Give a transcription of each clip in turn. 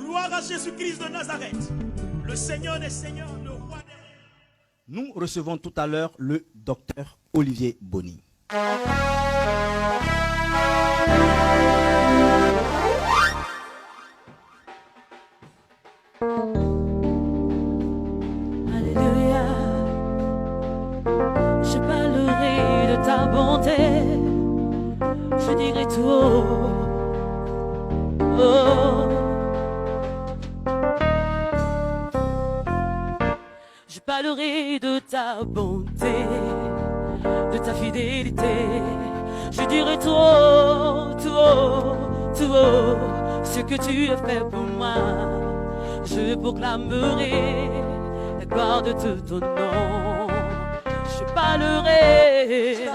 Gloire à Jésus-Christ de Nazareth, le Seigneur des Seigneurs, le Roi des Rois. Nous recevons tout à l'heure le docteur Olivier Bonny. Alléluia, je parlerai de ta bonté, je dirai tout haut, oh. Je parlerai de ta bonté, de ta fidélité, je dirai tout haut, tout haut, tout haut, ce que tu as fait pour moi. Je proclamerai la gloire de tout ton nom. Je parlerai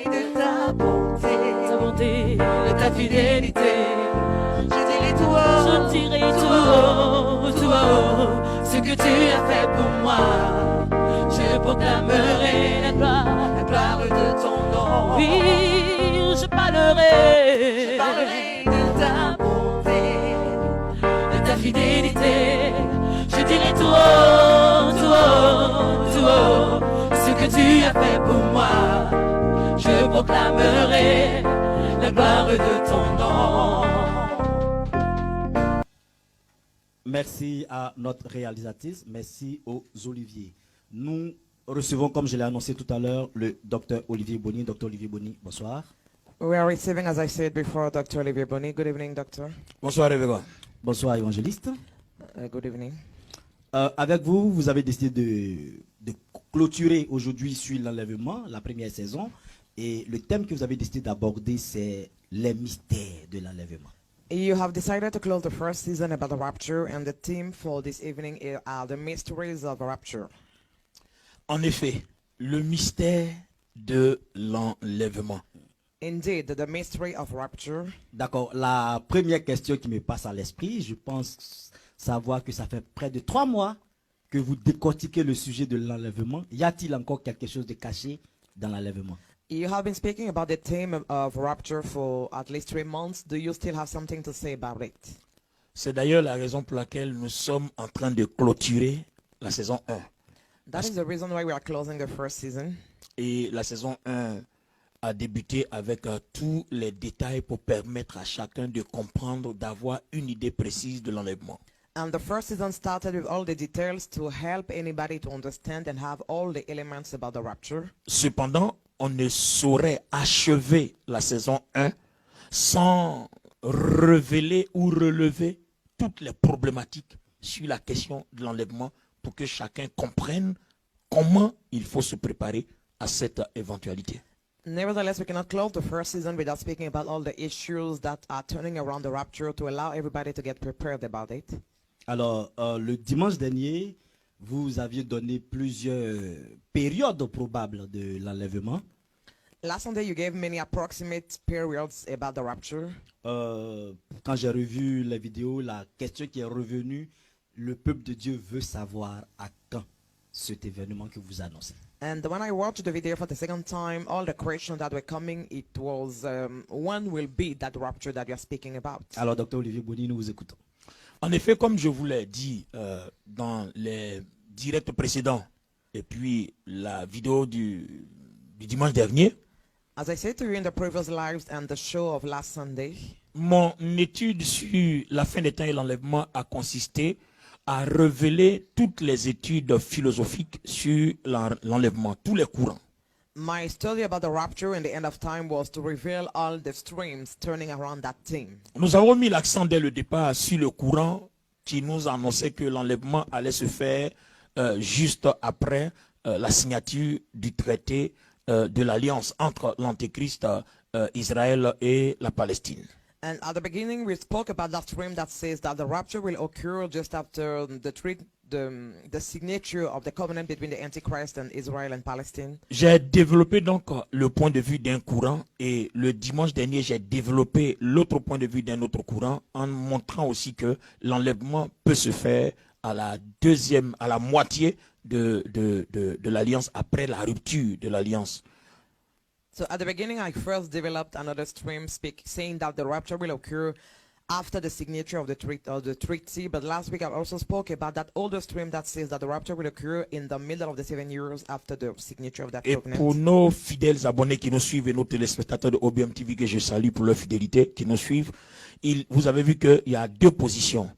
de ta bonté, de ta fidélité. Je dirai tout haut, tout haut, ce que tu as fait pour moi. Je proclamerai la gloire de ton nom. Oui, je parlerai de ta bonté, de ta fidélité. Je dirai tout haut, tout haut, tout haut, ce que tu as fait pour moi. Je proclamerai la gloire de ton nom. Merci à notre réalisatrice, merci aux Olivier. Nous recevons, comme je l'ai annoncé tout à l'heure, le docteur Olivier Bonny. Docteur Olivier Bonny, bonsoir. We are receiving, as I said before, Dr. Olivier Bonny. Good evening, doctor. Bonsoir, Révérend. Bonsoir, évangéliste. Good evening. Avec vous, vous avez décidé de clôturer aujourd'hui sur l'enlèvement, la première saison. Et le thème que vous avez décidé d'aborder, c'est les mystères de l'enlèvement. You have decided to close the first season about the rapture, and the theme for this evening are the mysteries of rapture. En effet, le mystère de l'enlèvement. Indeed, the mystery of rapture. D'accord. La première question qui me passe à l'esprit, je pense savoir que ça fait près de 3 mois que vous décortiquez le sujet de l'enlèvement. Y a-t-il encore quelque chose de caché dans l'enlèvement? You have been speaking about the theme of rapture for at least 3 months. Do you still have something to say about it? C'est d'ailleurs la raison pour laquelle nous sommes en train de clôturer la saison 1. That is the reason why we are closing the first season. Et la saison 1 a débuté avec tous les détails pour permettre à chacun de comprendre, d'avoir une idée précise de l'enlèvement. And the first season started with all the details to help anybody to understand and have all the elements about the rapture. Cependant, on ne saurait achever la saison 1 sans révéler ou relever toutes les problématiques sur la question de l'enlèvement pour que chacun comprenne comment il faut se préparer à cette éventualité. Nevertheless, we cannot close the first season without speaking about all the issues that are turning around the rapture to allow everybody to get prepared about it. Alors, le dimanche dernier, vous aviez donné plusieurs périodes probables de l'enlèvement. Last Sunday, you gave many approximate periods about the rapture. Quand j'ai revu les vidéos, la question qui est revenue, le peuple de Dieu veut savoir à quand cet événement que vous annoncez. And when I watched the video for the second time, all the questions that were coming, it was, when will be that rapture that you are speaking about? Alors, docteur Olivier Bonny, nous vous écoutons. En effet, comme je vous l'ai dit dans les directs précédents et puis la vidéo du dimanche dernier, As I said to you in the previous lives and the show of last Sunday, mon étude sur la fin des temps et l'enlèvement a consisté à révéler toutes les études philosophiques sur l'enlèvement, tous les courants. my study about the rapture and the end of time was to reveal all the streams turning around that theme. Nous avons mis l'accent dès le départ sur le courant qui nous annonçait que l'enlèvement allait se faire juste après la signature du traité de l'alliance entre l'Antéchrist, Israël et la Palestine. And at the beginning, we spoke about that stream that says that the rapture will occur just after the signature of the covenant between the Antichrist and Israel and Palestine. J'ai développé donc le point de vue d'un courant et le dimanche dernier, j'ai développé l'autre point de vue d'un autre courant en montrant aussi que l'enlèvement peut se faire à la moitié de l'alliance après la rupture de l'alliance. So at the beginning, I first developed another stream saying that the rapture will occur after the signature of the treaty. But last week I also spoke about that older stream that says that the rapture will occur in the middle of the 7 years after the signature of that Et pour covenant. nos fidèles abonnés qui nous suivent et nos téléspectateurs de OBM TV que je salue pour leur fidélité, qui nous suivent, vous avez vu qu'il y a deux positions.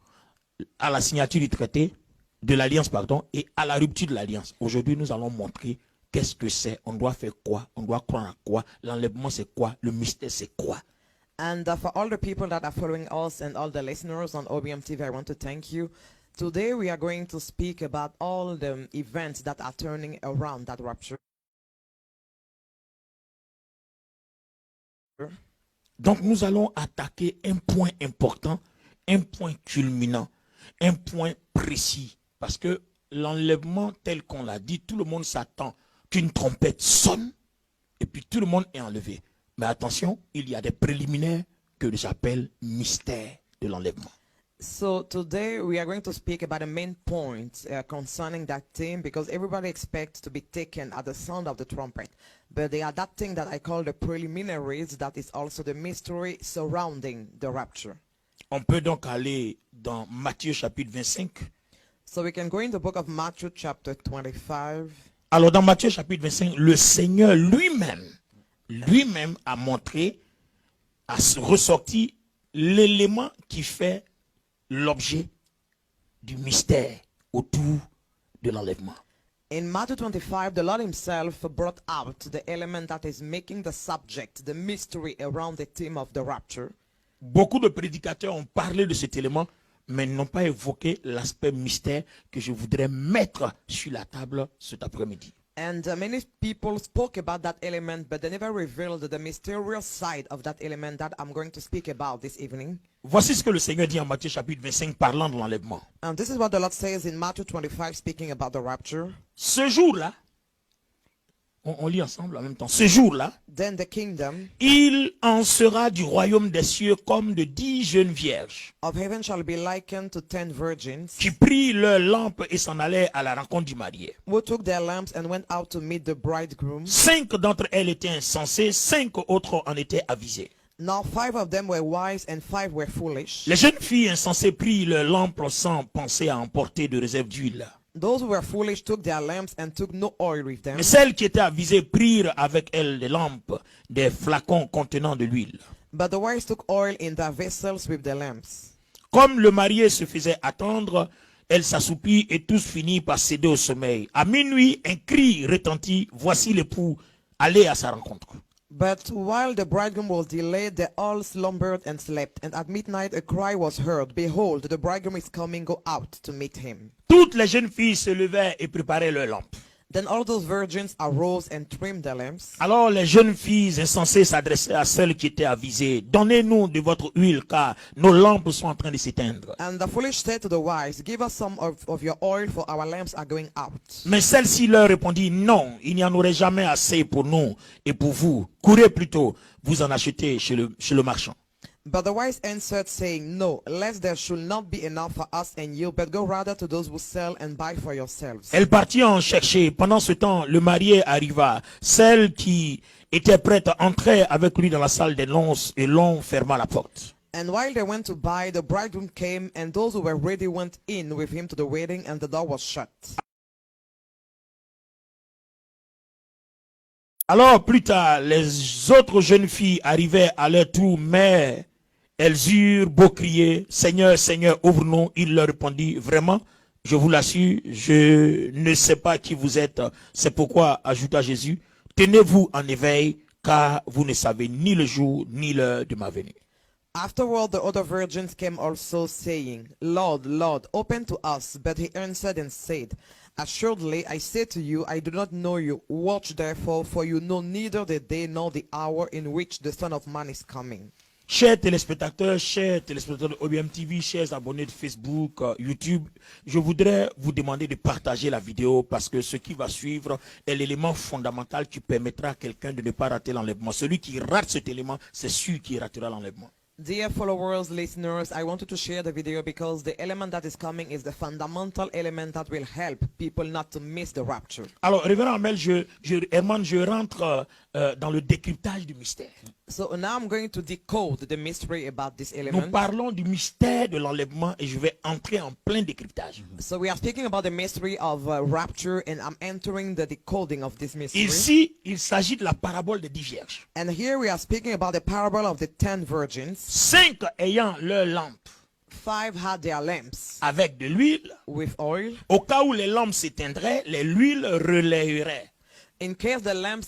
À la signature du traité, de l'alliance, pardon, et à la rupture de l'alliance. Aujourd'hui, nous allons montrer qu'est-ce que c'est, on doit faire quoi, on doit croire à quoi, l'enlèvement c'est quoi, le mystère c'est quoi. And for all the people that are following us and all the listeners on OBM TV, I want to thank you. Today we are going to speak about all the events that are turning around that rapture. Donc nous allons attaquer un point important, un point culminant, un point précis. Parce que l'enlèvement tel qu'on l'a dit, tout le monde s'attend qu'une trompette sonne et puis tout le monde est enlevé. Mais attention, il y a des préliminaires que j'appelle mystère de l'enlèvement. So today we are going to speak about the main point concerning that theme, because everybody expects to be taken at the sound of the trumpet. But there are that thing that I call the preliminaries, that is also the mystery surrounding the rapture. On peut donc aller dans Matthieu chapitre 25. So we can go in the book of Matthew chapter 25. Alors dans Matthieu chapitre 25, le Seigneur lui-même a montré, a ressorti l'élément qui fait l'objet du mystère autour de l'enlèvement. In Matthew 25, the Lord himself brought out the element that is making the subject, the mystery around the theme of the rapture. Beaucoup de prédicateurs ont parlé de cet élément, mais n'ont pas évoqué l'aspect mystère que je voudrais mettre sur la table cet après-midi. And many people spoke about that element, but they never revealed the mysterious side of that element that I'm going to speak about this evening. Voici ce que le Seigneur dit en Matthieu chapitre 25 parlant de l'enlèvement. And this is what the Lord says in Matthew 25, speaking about the rapture. Ce jour-là, on lit ensemble en même temps. Ce jour-là, Then the kingdom il en sera du royaume des cieux comme de 10 jeunes vierges of heaven shall be likened to 10 virgins qui prirent leur lampe et s'en allèrent à la rencontre du marié. who took their lamps and went out to meet the bridegroom. 5 d'entre elles étaient insensées, 5 autres en étaient avisées. Now 5 of them were wise and 5 were foolish. Les jeunes filles insensées prirent leur lampe sans penser à emporter de réserve d'huile. Those who were foolish took their lamps and took no oil with them. Mais celles qui étaient avisées prirent avec elles des lampes, des flacons contenant de l'huile. But the wise took oil in their vessels with the lamps. Comme le marié se faisait attendre, elle s'assoupit et tous finirent par céder au sommeil. À minuit, un cri retentit, voici l'époux, allez à sa rencontre. But while the bridegroom was delayed, they all slumbered and slept. And at midnight a cry was heard, behold, the bridegroom is coming, go out to meet him. Toutes les jeunes filles se levèrent et préparaient leurs lampes. Then all those virgins arose and trimmed their lamps. Alors les jeunes filles insensées s'adressaient à celles qui étaient avisées. Donnez-nous de votre huile, car nos lampes sont en train de s'éteindre. And the foolish said to the wise, give us some of your oil, for our lamps are going out. Mais celle-ci leur répondit, non, il n'y en aurait jamais assez pour nous et pour vous. Courez plutôt, vous en achetez chez le marchand. But the wise answered, saying, no, lest there should not be enough for us and you, but go rather to those who sell and buy for yourselves. Elle partit en chercher. Pendant ce temps, le marié arriva. Celle qui était prête entrait avec lui dans la salle des nonces et l'on ferma la porte. And while they went to buy, the bridegroom came, and those who were ready went in with him to the wedding, and the door was shut. Alors plus tard, les autres jeunes filles arrivaient à leur tour, mais elles eurent beau crier, Seigneur, Seigneur, ouvre-nous. Il leur répondit, vraiment, je vous l'assure, je ne sais pas qui vous êtes. C'est pourquoi, ajouta Jésus, tenez-vous en éveil, car vous ne savez ni le jour ni l'heure de ma venue. Afterward, the other virgins came also, saying, Lord, Lord, open to us. But he answered and said, assuredly, I say to you, I do not know you. Watch therefore, for you know neither the day nor the hour in which the Son of Man is coming. Chers téléspectateurs de OBM TV, chers abonnés de Facebook, YouTube, je voudrais vous demander de partager la vidéo parce que ce qui va suivre est l'élément fondamental qui permettra à quelqu'un de ne pas rater l'enlèvement. Celui qui rate cet élément, c'est celui qui ratera l'enlèvement. Dear followers, listeners, I wanted to share the video because the element that is coming is the fundamental element that will help people not to miss the rapture. Alors, révérend Amel, je rentre dans le décryptage du mystère. So now I'm going to decode the mystery about this Nous element. parlons du mystère de l'enlèvement et je vais entrer en plein décryptage. So we are speaking about the mystery of rapture, and I'm entering the decoding of this mystery. Ici, il s'agit de la parabole des 10 vierges. And here we are speaking about the parable of the 10 virgins. 5 ayant leur lampe 5 had their lamps avec de l'huile. with oil. Au cas où les lampes s'éteindraient, l'huile relayerait. In case the lamps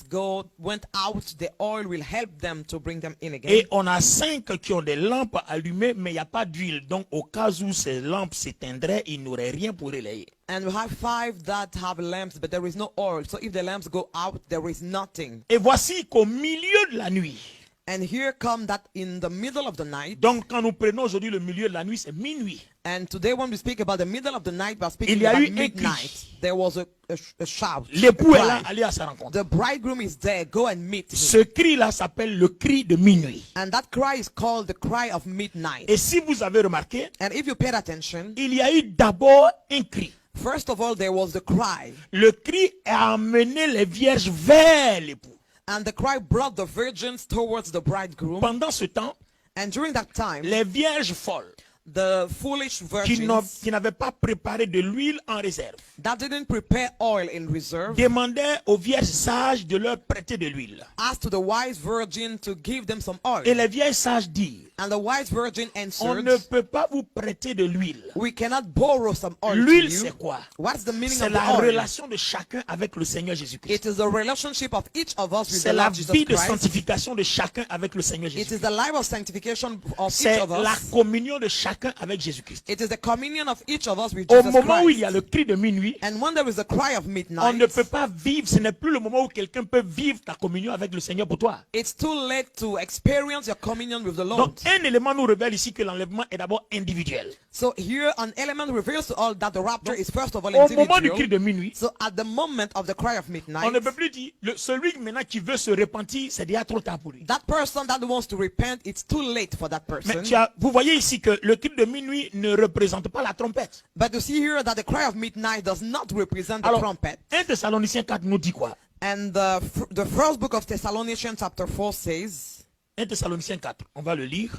went out, the oil will help them to bring them in again. Et on a 5 qui ont des lampes allumées, mais il n'y a pas d'huile. Donc, au cas où ces lampes s'éteindraient, il n'aurait rien pour relayer. And we have 5 that have lamps, but there is no oil. So if the lamps go out, there is nothing. Et voici qu'au milieu de la nuit, And here come that in the middle of the night. donc quand nous prenons aujourd'hui le milieu de la nuit, c'est minuit. And today when we speak about the middle of the night, we are speaking Il y a about eu un midnight. cri. There was a shout. L'époux a est là, cry. allez à sa rencontre. The bridegroom is there. Go and meet him. Ce cri-là s'appelle le cri de minuit. And that cry is called the cry of midnight. Et si vous avez remarqué, And if you paid attention, il y a eu d'abord un cri. first of all, there was the cry. Le cri a amené les vierges vers l'époux. And the cry brought the virgins towards the bridegroom. Pendant ce temps, And during that time, les vierges folles the foolish qui virgins n'avaient pas préparé de l'huile en réserve that didn't prepare oil in reserve demandaient aux vierges sages de leur prêter de l'huile. asked to the wise virgin to give them some oil. Et les vieilles sages dirent, And the wise virgin on answered, ne peut pas vous prêter de l'huile. we cannot borrow some oil to L'huile, you. c'est quoi? What's the meaning C'est of the la oil? relation de chacun avec le Seigneur Jésus-Christ. It is the relationship of each of us with C'est the la Lord Jesus vie de Christ. sanctification de chacun avec le Seigneur It is Jésus-Christ. the life of sanctification of each C'est of la us. communion de chacun avec Jésus-Christ. It is the communion of each of us with Au Jesus moment où il y a Christ. le cri de minuit, And when there is a cry of on midnight, ne peut pas vivre, ce n'est plus le moment où quelqu'un peut vivre ta communion avec le Seigneur pour toi. it's too late to experience your communion with the Lord. Donc, un élément nous révèle ici que l'enlèvement est d'abord individuel. So here an element reveals to all that the rapture is first of all Au moment du cri individual. de minuit, So at the moment of the cry of on midnight, ne peut plus dire, celui maintenant qui veut se repentir, c'est déjà trop tard pour lui. that person that wants to repent, it's too late for that Mais person. vous voyez ici que le cri de minuit ne représente pas la trompette. But you see here that the cry of midnight does not represent the Alors, trumpet. 1 Thessaloniciens 4 nous dit quoi? And the first book of Thessalonians chapter 4 says, 1 Thessaloniciens 4, on va le lire.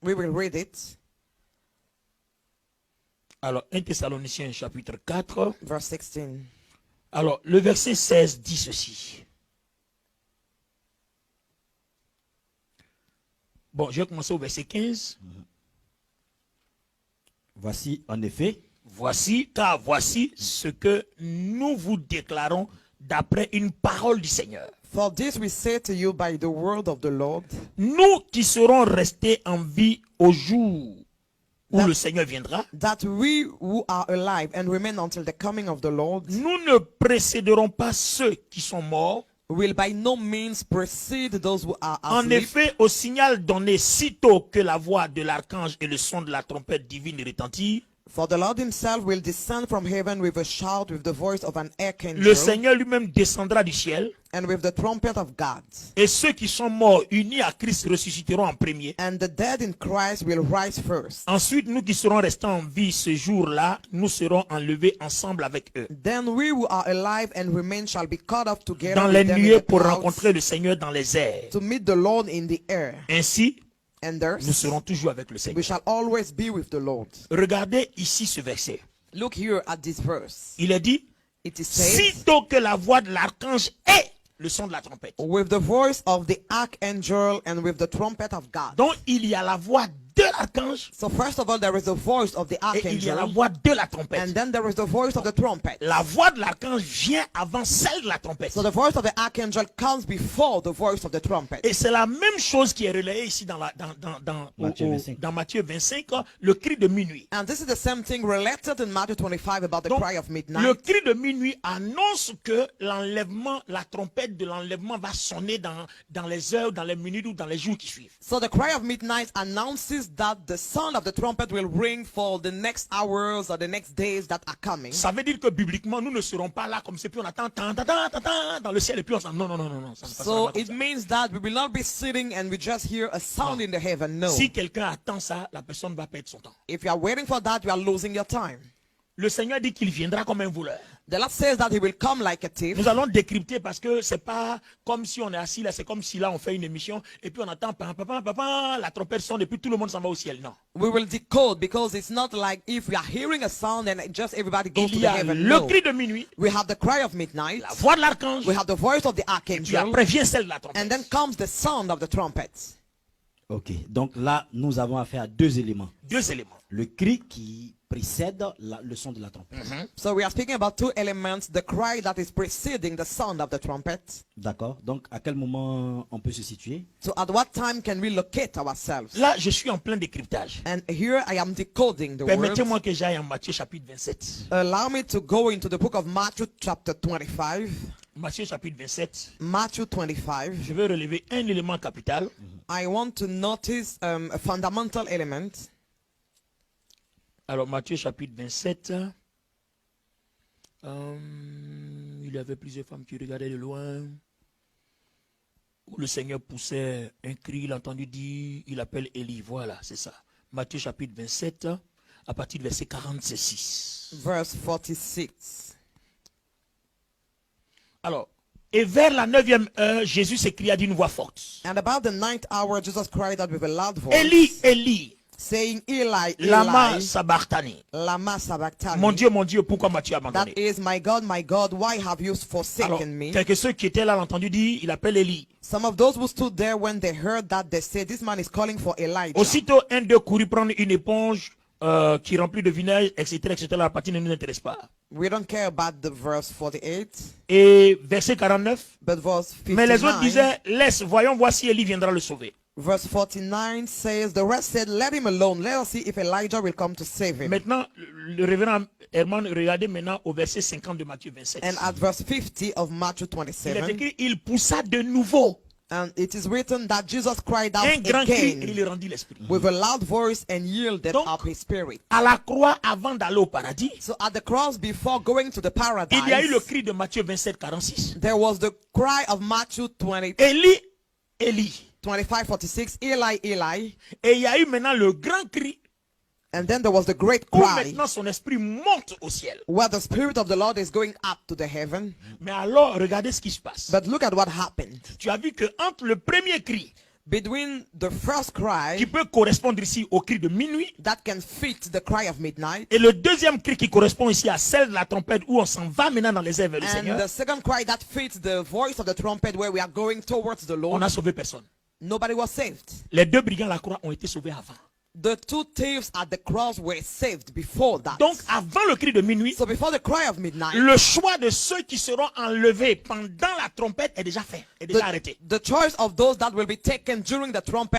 we will read it, Alors, 1 Thessaloniciens chapitre 4. verse 16. Alors, le verset 16 dit ceci. Bon, je vais commencer au verset 15. Voici en effet Voici ce que nous vous déclarons d'après une parole du Seigneur. For this we say to you by the word of the Lord, Nous qui serons restés en vie au jour où le Seigneur viendra, that we who are alive and remain until the coming of the Lord nous ne précéderons pas ceux qui sont morts. will by no means precede those who are En asleep. effet, au signal donné sitôt que la voix de l'archange et le son de la trompette divine retentirent, For the Lord himself will descend from heaven with a shout, with the voice of an le archangel, Seigneur lui-même descendra du ciel. and with the trumpet of God. Et ceux qui sont morts unis à Christ ressusciteront en premier. And the dead in Christ will rise first. Ensuite, nous qui serons restés en vie ce jour-là, nous serons enlevés ensemble avec eux Then we who are alive and remain shall be caught up together dans les with them in nuées the pour clouds rencontrer le Seigneur dans les airs. to meet the Lord in the air. Ainsi, And nous thus serons toujours avec le we Seigneur. shall always be with the Lord. Regardez ici ce verset. Look here at this verse. Il est dit, It is said, sitôt que la voix de l'archange et le son de la trompette. with the voice of the archangel and with the trumpet of God. Donc, il y a la voix de l'archange So first of all, there is the voice of the et il y a la archangel, voix de la trompette. and then there is the voice of the trumpet. La voix de l'archange vient avant celle de la trompette. So the voice of the archangel comes before the voice of the trumpet. Et c'est la même chose qui est relayée ici dans Matthieu 25. dans Matthieu 25, le cri de minuit. And this is the same thing related in Matthew 25 about the Donc, cry of le midnight. cri de minuit annonce que l'enlèvement, la trompette de l'enlèvement va sonner dans les heures, dans les minutes ou dans les jours qui suivent. So the cry of midnight announces that the sound of the trumpet will ring for the next hours or the next days that are coming. Ça veut dire que bibliquement, nous ne serons pas là comme c'est puis on attend tan, tan, tan, tan, tan, dans le ciel et puis on s'en... Non. Ça ne passera So pas comme it ça. means that we will not be sitting and we just hear a sound in the heaven. No. Si quelqu'un attend ça, la personne va perdre son temps. If you are waiting for that, you are losing your time. Le Seigneur dit qu'il viendra comme un voleur. The Lord says that he will come like a thief. Nous allons décrypter parce que c'est pas comme si on est assis là, c'est comme si là on fait une émission et puis on attend la trompette sonne et puis tout le monde s'en va au ciel. Non. We will decode because it's not like if we are hearing a sound and just everybody goes to Il y the a heaven. le No. cri de minuit, We have the cry of midnight. la voix de l'archange, We have the voice of the puis archangel. après vient celle de la And trompette. then comes the sound of the trumpet. Ok, donc là, nous avons affaire à deux éléments. Deux éléments. Le cri qui précède le son de la trompette. So we are speaking about two elements, the cry that is preceding the sound of the trumpet. D'accord. Donc, à quel moment on peut se situer? So at what time can we locate ourselves? Là, je suis en plein décryptage. And here I am decoding the words. Permettez-moi que j'aille en Matthieu chapitre 27. Allow me to go into the book of Matthew chapter 25. Matthieu chapitre 27. Matthew 25. Je vais relever un élément capital. I want to notice a fundamental element. Alors, Matthieu chapitre 27. Il y avait plusieurs femmes qui regardaient de loin. Où le Seigneur poussait un cri, il a entendu dire, il appelle Élie. Voilà, c'est ça. Matthieu chapitre 27, à partir du verset 46. Verse 46. Alors, et vers la 9e heure, Jésus s'écria d'une voix forte. And about the 9th hour, Jesus cried out with a loud voice, Élie, Élie, saying, Eli, lama Eli, sabachthani. lama sabachthani. Mon Dieu, pourquoi m'as-tu That abandonné? is, my God, why have you Alors, forsaken me? quelques ceux qui étaient là l'ont entendu dire, il appelle Élie. Some of those who stood there when they heard that, they said, this man is calling for Elijah. Aussitôt, un d'eux courut prendre une éponge qui remplit de vinaigre, etc. La partie ne nous intéresse pas. We don't care about the verse 48, Et verset 49. but verse Mais les autres 59. disaient, laisse, voyons voir si Élie viendra le sauver. Verse 49 says, the rest said, let him alone. Let us see if Elijah will come to save him. Maintenant, le révérend Herman, regardez maintenant au verset 50 de Matthieu 27. And at verse 50 of Matthew Il est 27, écrit, il poussa de nouveau and it is written that Jesus cried out un grand cri et again il rendit l'esprit. with a loud voice and yielded Donc, up his spirit. À la croix, avant d'aller au paradis, So at the cross, before going to the paradise, il y a eu le cri de Matthieu 27, 46. there was the cry of Matthew 20, Élie, Élie. 25, 46, Eli, Eli. Et il y a eu maintenant le grand cri And then there was the great où cry maintenant son esprit monte au ciel. where the Spirit of the Lord is going up to the heaven. Mais alors, regardez ce qui se passe. But look at what happened. Tu as vu que entre le premier cri, Between the first qui cry peut correspondre ici au cri de minuit, that can fit the cry of midnight, et le deuxième cri qui correspond ici à celle de la trompette où on s'en va maintenant dans les airs vers le and Seigneur, the second cry that fits the voice of the trumpet where we are going towards the on Lord, n'a sauvé personne. nobody was saved. Les deux brigands à la croix ont été sauvés avant. The two thieves at the cross were saved before that. Donc, avant le cri de minuit, So before the cry of midnight, le choix de ceux qui seront enlevés pendant la trompette est déjà fait, est déjà arrêté. the choice of those that will be taken during the trumpet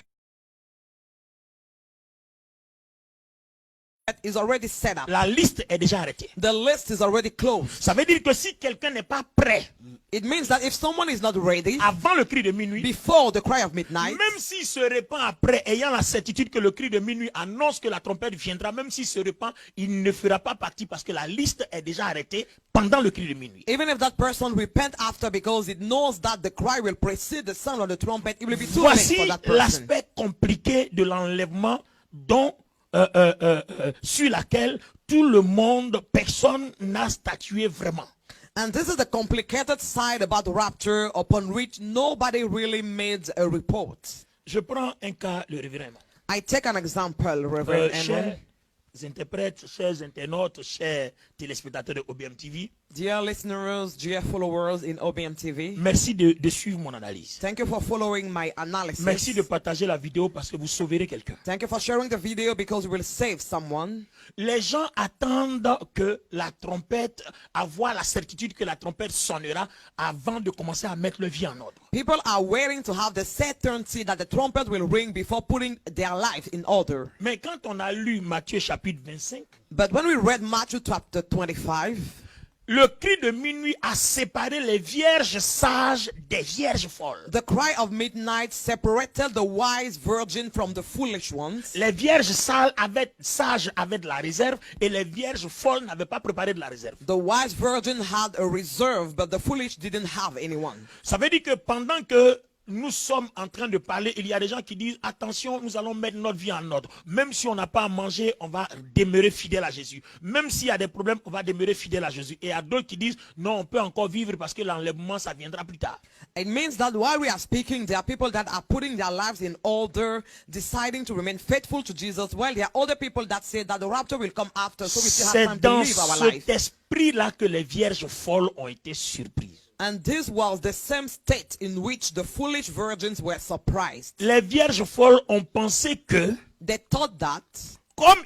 is already set up. La liste est déjà arrêtée. The list is already closed. Ça veut dire que si quelqu'un n'est pas prêt It means that if someone is not ready avant le cri de minuit, before the cry of midnight, même s'il se répand après, ayant la certitude que le cri de minuit annonce que la trompette viendra, même s'il se répand, il ne fera pas partie parce que la liste est déjà arrêtée pendant le cri de minuit. even if that person repent after because it knows that the cry will precede the sound of the trumpet, it will be too late Voici for that person. l'aspect compliqué de l'enlèvement dont sur laquelle tout le monde, personne n'a statué vraiment. And this is the complicated side about rapture upon which nobody really made a report. Je prends un cas, le révérend. I take an example, Reverend Edmund. Chers interprètes, chers internautes, chers téléspectateurs de OBM TV, Dear listeners, dear followers in OBM TV, merci de suivre mon analyse. thank you for following my analysis. Merci de partager la vidéo parce que vous sauverez quelqu'un. Thank you for sharing the video because we will save someone. Les gens attendent que la trompette, avoir la certitude que la trompette sonnera avant de commencer à mettre leur vie en ordre. People are waiting to have the certainty that the trumpet will ring before putting their life in order. Mais quand on a lu Matthieu chapitre 25, But when we read Matthew chapter 25, le cri de minuit a séparé les vierges sages des vierges folles. the cry of midnight separated the wise virgin from the foolish ones. Les vierges sages avaient de la réserve et les vierges folles n'avaient pas préparé de la réserve. The wise virgin had a reserve, but the foolish didn't have anyone. Ça veut dire que pendant que nous sommes en train de parler, il y a des gens qui disent, attention, nous allons mettre notre vie en ordre. Même si on n'a pas à manger, on va demeurer fidèle à Jésus. Même s'il y a des problèmes, on va demeurer fidèle à Jésus. Et il y a d'autres qui disent, non, on peut encore vivre parce que l'enlèvement, ça viendra plus tard. It means that while we are speaking, there are people that are putting their lives in order, deciding to remain faithful to Jesus, while there are other people that say that the rapture will come after, so we still have C'est time to dans live our life. cet esprit-là que les vierges folles ont été surprises. And this was the same state in which the foolish virgins were surprised. Les vierges folles ont pensé que, They thought that comme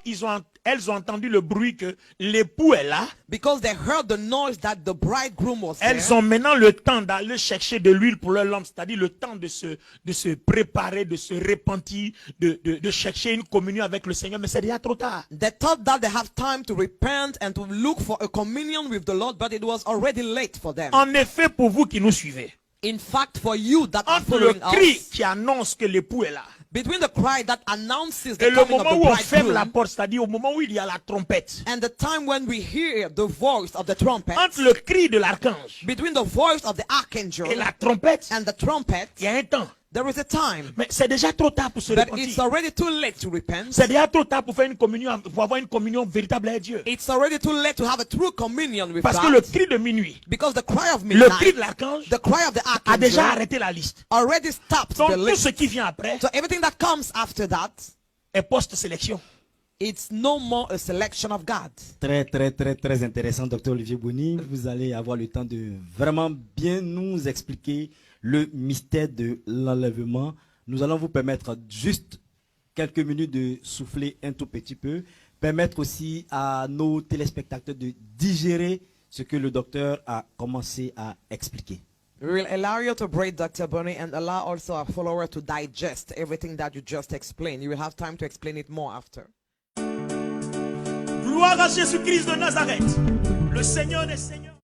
elles ont entendu le bruit que l'époux est là, because they heard the noise that the bridegroom was elles there, ont maintenant le temps d'aller chercher de l'huile pour leur lampe, c'est-à-dire le temps de se préparer, de se repentir, de chercher une communion avec le Seigneur, mais c'est déjà trop tard. they thought that they have time to repent and to look for a communion with the Lord, but it was already late for them. En effet, pour vous qui nous suivez, In fact, for you that are entre le following cri us, qui annonce que l'époux est là between the cry that announces et the le coming of moment the où on ferme la bridegroom porte, c'est-à-dire au moment où il y a la trompette, and the time when we hear the voice of the trumpet, entre le cri de l'archange between the voice of the archangel et la trompette, and the trumpet, il y a un temps. there is a time. Mais c'est déjà trop tard pour se But it's repentir. already too late to repent. C'est déjà trop tard pour faire une communion, pour avoir une communion véritable avec Dieu. It's already too late to have a true communion with Parce que le God. cri de minuit, Because the cry of le midnight, cri de l'archange the cry of the a déjà archangel arrêté la liste. already stopped Donc the tout list. ce qui vient après So everything that comes after that, est post-sélection. it's no more a selection of God. Très, très, très, très intéressant, Dr. Olivier Boni. Vous allez avoir le temps de vraiment bien nous expliquer le mystère de l'enlèvement. Nous allons vous permettre juste quelques minutes de souffler un tout petit peu, permettre aussi à nos téléspectateurs de digérer ce que le docteur a commencé à expliquer. We will allow you to break, Dr. Bonnie, and allow also our follower to digest everything that you just explained. You will have time to explain it more after. Gloire à Jésus-Christ de Nazareth, le Seigneur des Seigneurs.